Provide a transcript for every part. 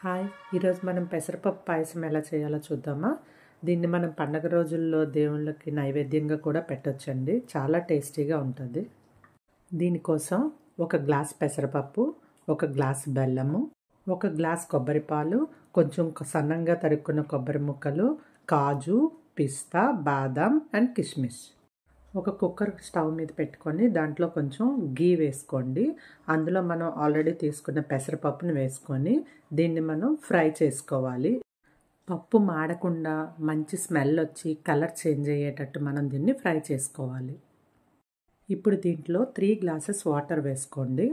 Hi! ఈరోజు మనం పెసరపప్పు పాయసం ఎలా చేయాలో చూద్దామా? దీన్ని మనం పండగ రోజుల్లో దేవుళ్ళకి నైవేద్యంగా కూడా పెట్టొచ్చండి. చాలా టేస్టీగా ఉంటుంది. దీనికోసం ఒక గ్లాస్ పెసరపప్పు, ఒక గ్లాస్ బెల్లము, ఒక గ్లాస్ కొబ్బరి పాలు, కొంచెం సన్నంగా తరుక్కున్న కొబ్బరి ముక్కలు, కాజు, పిస్తా, బాదాం అండ్ కిస్మిస్. ఒక కుక్కర్ స్టవ్ మీద పెట్టుకొని దాంట్లో కొంచెం గీ వేసుకోండి. అందులో మనం ఆల్రెడీ తీసుకున్న పెసరపప్పుని వేసుకొని దీన్ని మనం ఫ్రై చేసుకోవాలి. పప్పు మాడకుండా మంచి స్మెల్ వచ్చి కలర్ చేంజ్ అయ్యేటట్టు మనం దీన్ని ఫ్రై చేసుకోవాలి. ఇప్పుడు దీంట్లో 3 గ్లాసెస్ వాటర్ వేసుకోండి.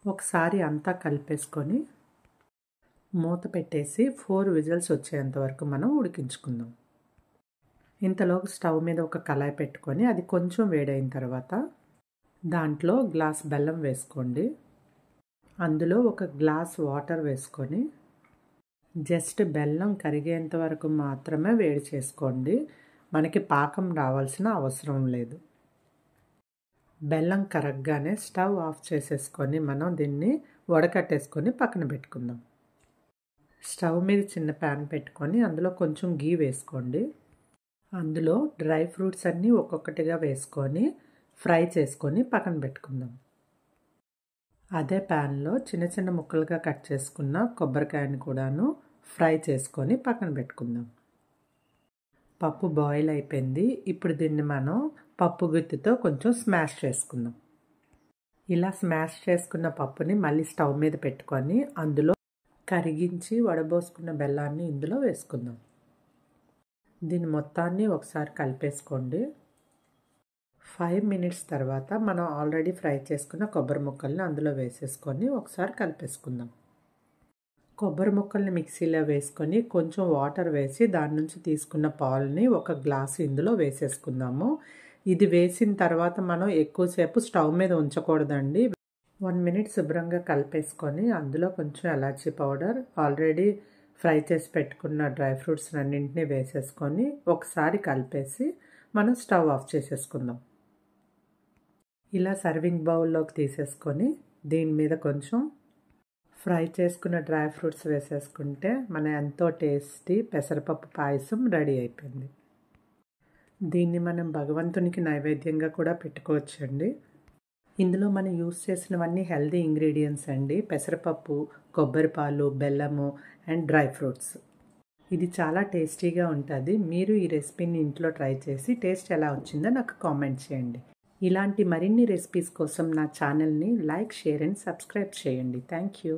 ఒకసారి అంతా కలిపేసుకొని మూత పెట్టేసి 4 విజిల్స్ వచ్చేంత వరకు మనం ఉడికించుకుందాం. ఇంతలోకి స్టవ్ మీద ఒక కళాయి పెట్టుకొని అది కొంచెం వేడైన తర్వాత దాంట్లో గ్లాస్ బెల్లం వేసుకోండి. అందులో ఒక గ్లాస్ వాటర్ వేసుకొని జస్ట్ బెల్లం కరిగేంత వరకు మాత్రమే వేడి చేసుకోండి. మనకి పాకం రావాల్సిన అవసరం లేదు. బెల్లం కరగగానే స్టవ్ ఆఫ్ చేసేసుకొని మనం దీన్ని వడకట్టేసుకొని పక్కన పెట్టుకుందాం. స్టవ్ మీద చిన్న ప్యాన్ పెట్టుకొని అందులో కొంచెం గీ వేసుకోండి. అందులో డ్రై ఫ్రూట్స్ అన్నీ ఒక్కొక్కటిగా వేసుకొని ఫ్రై చేసుకొని పక్కన పెట్టుకుందాం. అదే ప్యాన్లో చిన్న చిన్న ముక్కలుగా కట్ చేసుకున్న కొబ్బరికాయని కూడాను ఫ్రై చేసుకొని పక్కన పెట్టుకుందాం. పప్పు బాయిల్ అయిపోయింది. ఇప్పుడు దీన్ని మనం పప్పు గుత్తితో కొంచెం స్మాష్ చేసుకుందాం. ఇలా స్మాష్ చేసుకున్న పప్పుని మళ్ళీ స్టవ్ మీద పెట్టుకొని అందులో కరిగించి వడబోసుకున్న బెల్లాన్ని ఇందులో వేసుకుందాం. దీన్ని మొత్తాన్ని ఒకసారి కలిపేసుకోండి. 5 మినిట్స్ తర్వాత మనం ఆల్రెడీ ఫ్రై చేసుకున్న కొబ్బరి ముక్కల్ని అందులో వేసేసుకొని ఒకసారి కలిపేసుకుందాం. కొబ్బరి ముక్కల్ని మిక్సీలో వేసుకొని కొంచెం వాటర్ వేసి దాని నుంచి తీసుకున్న పాలని ఒక గ్లాసు ఇందులో వేసేసుకుందాము. ఇది వేసిన తర్వాత మనం ఎక్కువసేపు స్టవ్ మీద ఉంచకూడదండి. 1 మినిట్ శుభ్రంగా కలిపేసుకొని అందులో కొంచెం ఎలాచీ పౌడర్, ఆల్రెడీ ఫ్రై చేసి పెట్టుకున్న డ్రై ఫ్రూట్స్ అన్నింటినీ వేసేసుకొని ఒకసారి కలిపేసి మనం స్టవ్ ఆఫ్ చేసేసుకుందాం. ఇలా సర్వింగ్ బౌల్లోకి తీసేసుకొని దీని మీద కొంచెం ఫ్రై చేసుకున్న డ్రై ఫ్రూట్స్ వేసేసుకుంటే మన ఎంతో టేస్టీ పెసరపప్పు పాయసం రెడీ అయిపోయింది. దీన్ని మనం భగవంతునికి నైవేద్యంగా కూడా పెట్టుకోవచ్చండి. ఇందులో మనం యూస్ చేసినవన్నీ హెల్దీ ఇంగ్రీడియంట్స్ అండి. పెసరపప్పు, కొబ్బరి పాలు, బెల్లము అండ్ డ్రై ఫ్రూట్స్. ఇది చాలా టేస్టీగా ఉంటుంది. మీరు ఈ రెసిపీని ఇంట్లో ట్రై చేసి టేస్ట్ ఎలా వచ్చిందో నాకు కామెంట్ చేయండి. ఇలాంటి మరిన్ని రెసిపీస్ కోసం నా ఛానల్ని లైక్, షేర్ అండ్ సబ్స్క్రైబ్ చేయండి. Thank you.